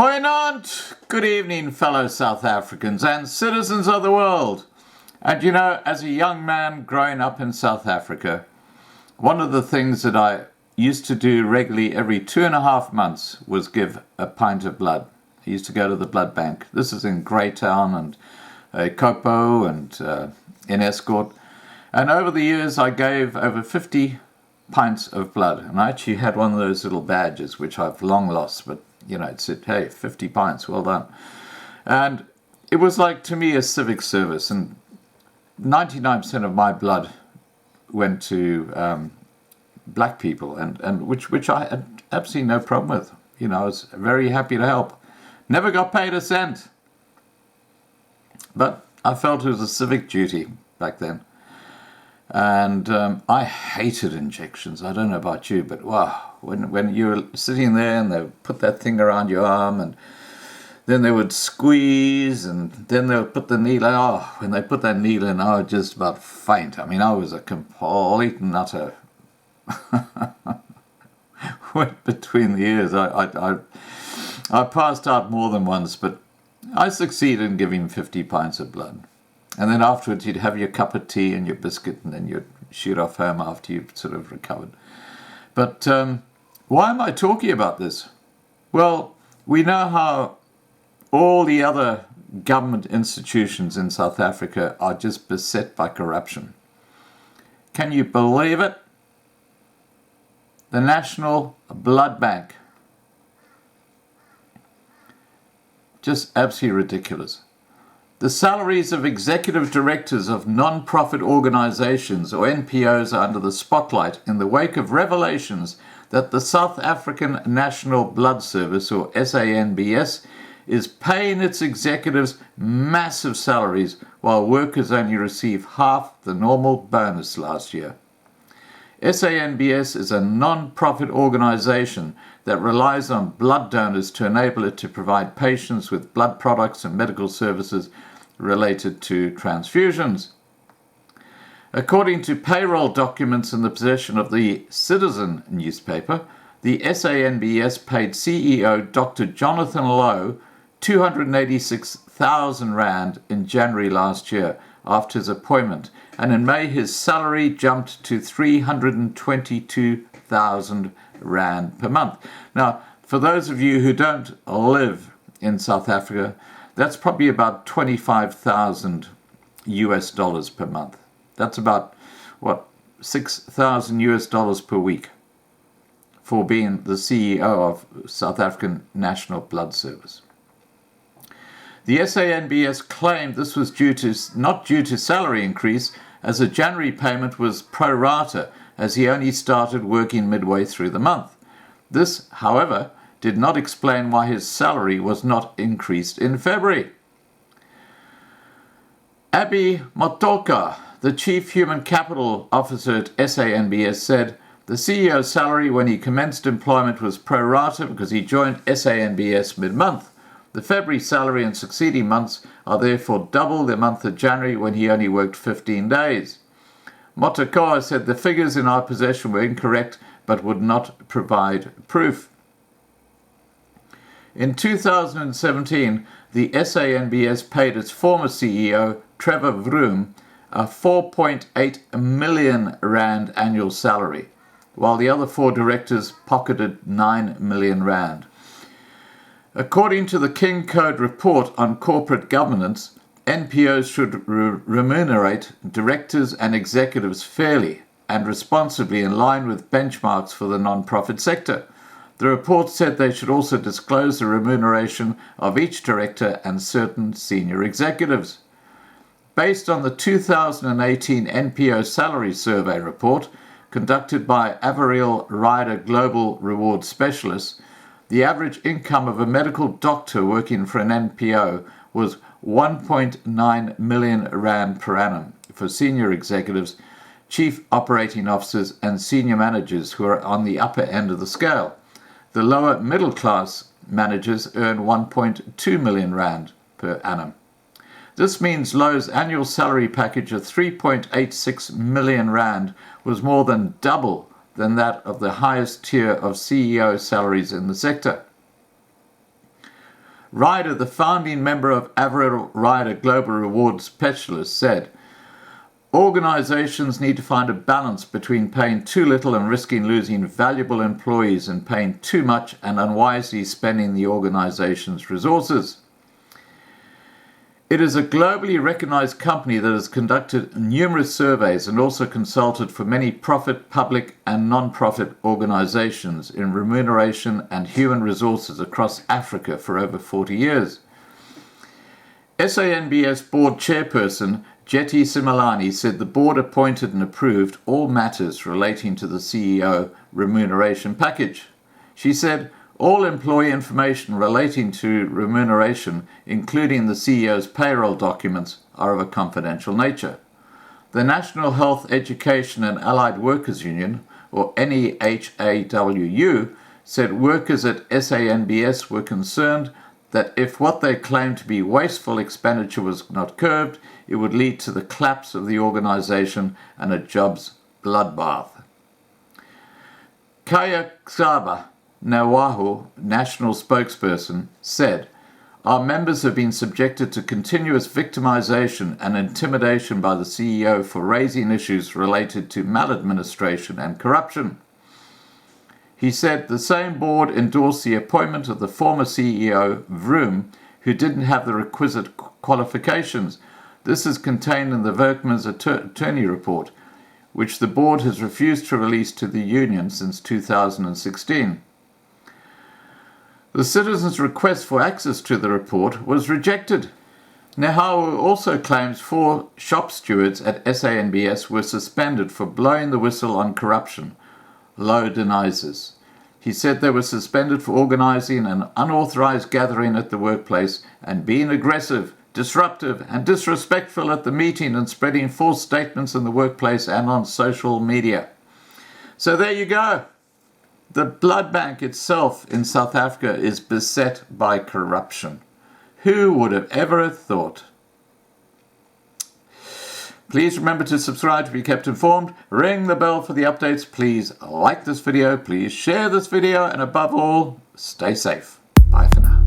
Goeienaand, good evening, fellow South Africans and citizens of the world. And you know, as a young man growing up in South Africa, one of the things that I used to do regularly every 2.5 months was give a pint of blood. I used to go to the blood bank. This is in Greytown and Kopo and in Escort. And over the years, I gave over 50 pints of blood. And I actually had one of those little badges, which I've long lost, but you know, it said, hey, 50 pints, well done. And it was like, to me, a civic service. And 99% of my blood went to black people, and which I had absolutely no problem with. You know, I was very happy to help. Never got paid a cent. But I felt it was a civic duty back then. And I hated injections. I don't know about you, but wow, when you're sitting there and they put that thing around your arm and then they would squeeze and then they would put the needle in. Oh, when they put that needle in, I would just about faint. I mean, I was a complete nutter. Went between the ears. I passed out more than once, but I succeeded in giving 50 pints of blood. And then afterwards, you'd have your cup of tea and your biscuit, and then you'd shoot off home after you've sort of recovered. But why am I talking about this? Well, we know how all the other government institutions in South Africa are just beset by corruption. Can you believe it? The National Blood Bank. Just absolutely ridiculous. The salaries of executive directors of non-profit organizations, or NPOs, are under the spotlight in the wake of revelations that the South African National Blood Service, or SANBS, is paying its executives massive salaries while workers only receive half the normal bonus last year. SANBS is a non-profit organization that relies on blood donors to enable it to provide patients with blood products and medical services related to transfusions. According to payroll documents in the possession of the Citizen newspaper, the SANBS paid CEO Dr. Jonathan Lowe 286,000 Rand in January last year after his appointment, and in May his salary jumped to 322,000 Rand per month. Now, for those of you who don't live in South Africa, that's probably about 25,000 US dollars per month. That's about, 6,000 US dollars per week for being the CEO of South African National Blood Service. The SANBS claimed this was not due to salary increase, as a January payment was pro rata, as he only started working midway through the month. This, however, did not explain why his salary was not increased in February. Abby Motoka, the Chief Human Capital Officer at SANBS, said the CEO's salary when he commenced employment was pro rata because he joined SANBS mid-month. The February salary and succeeding months are therefore double the month of January when he only worked 15 days. Motoka said the figures in our possession were incorrect but would not provide proof. In 2017, the SANBS paid its former CEO, Trevor Vroom, a 4.8 million Rand annual salary, while the other 4 directors pocketed 9 million Rand. According to the King Code report on corporate governance, NPOs should remunerate directors and executives fairly and responsibly in line with benchmarks for the non-profit sector. The report said they should also disclose the remuneration of each director and certain senior executives. Based on the 2018 NPO Salary Survey report conducted by Averill Ryder Global Reward Specialists, the average income of a medical doctor working for an NPO was 1.9 million Rand per annum for senior executives, chief operating officers, and senior managers who are on the upper end of the scale. The lower middle class managers earn 1.2 million Rand per annum. This means Lowe's annual salary package of 3.86 million Rand was more than double than that of the highest tier of CEO salaries in the sector. Ryder, the founding member of Averill Ryder Global Rewards Specialists, said, "Organizations need to find a balance between paying too little and risking losing valuable employees and paying too much and unwisely spending the organization's resources." It is a globally recognized company that has conducted numerous surveys and also consulted for many profit, public and non-profit organizations in remuneration and human resources across Africa for over 40 years. SANBS board chairperson Jeti Simelane said the board appointed and approved all matters relating to the CEO remuneration package. She said, "All employee information relating to remuneration, including the CEO's payroll documents, are of a confidential nature." The National Health, Education and Allied Workers Union, or NEHAWU, said workers at SANBS were concerned that if what they claimed to be wasteful expenditure was not curbed, it would lead to the collapse of the organization and a jobs bloodbath. Kaya Xaba Nawahu, national spokesperson, said, "Our members have been subjected to continuous victimization and intimidation by the CEO for raising issues related to maladministration and corruption." He said the same board endorsed the appointment of the former CEO, Vroom, who didn't have the requisite qualifications. This is contained in the Werkman's attorney report, which the board has refused to release to the union since 2016. The citizens' request for access to the report was rejected. Nehawu also claims 4 shop stewards at SANBS were suspended for blowing the whistle on corruption. Lowe denies this. He said they were suspended for organizing an unauthorized gathering at the workplace and being aggressive, disruptive, and disrespectful at the meeting and spreading false statements in the workplace and on social media. So there you go. The blood bank itself in South Africa is beset by corruption. Who would have ever thought? Please remember to subscribe to be kept informed. Ring the bell for the updates. Please like this video. Please share this video. And above all, stay safe. Bye for now.